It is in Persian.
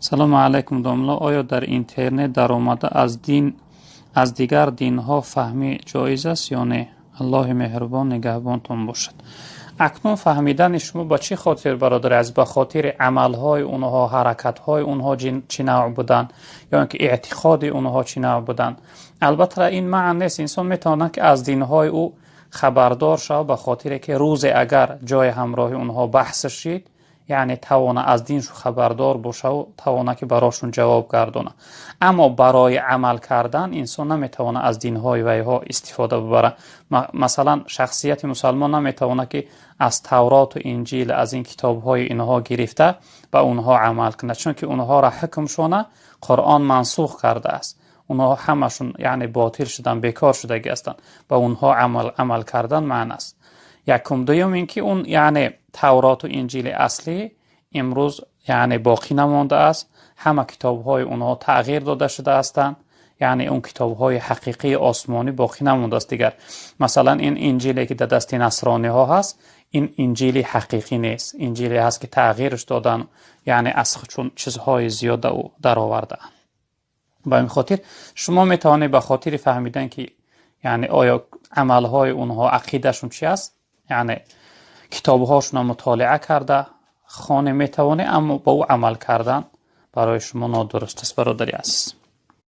سلام علیکم دوملا. آیا در اینترنت در آمده از دیگر دین ها فهمی جایز است یا نه؟ الله مهربان نگهبانتون باشد. اکنون فهمیدن شما با چی خاطر برادر از به خاطر عمل های اونها، حرکت های اونها چی نوع بودن یا اینکه اعتقاد اونها چی نوع بودن؟ البته این معنی نیست انسان میتونه که از دین های او خبردار شود به خاطر که روز اگر جای همراه اونها بحث شید، یعنی توانه از دینش خبردار باشه و توانه که براشون جواب گردونه. اما برای عمل کردن انسان نمیتونه از دینهای ویها استفاده ببره. مثلا شخصیت مسلمان نمیتونه که از تورات و انجیل، از این کتابهای اینها گرفته و اونها عمل کنه، چون که اونها را حکمشونه قرآن منسوخ کرده است. اونها همشون یعنی باطل شدن، بیکار شده هستند. با اونها عمل کردن معنی است. یکم. دوم اینکه اون یعنی تورات و انجیل اصلی امروز یعنی باقی نمانده است. همه کتاب‌های اونها تغییر داده شده هستند. یعنی اون کتاب‌های حقیقی آسمانی باقی نمانده است دیگر. مثلا این انجیلی که در دست نصرانی ها هست، این انجیل حقیقی نیست. انجیلی هست که تغییرش دادن، یعنی از چون چیزهای زیاده او در آورده. با این خاطر شما میتوانید به خاطر فهمیدن که یعنی آیا عملهای اونها عقیدهشون چی است، یعنی کتابهاشون مطالعه کرده خانه میتوانه، اما با او عمل کردن برای شما نادرست است برادری عزیز.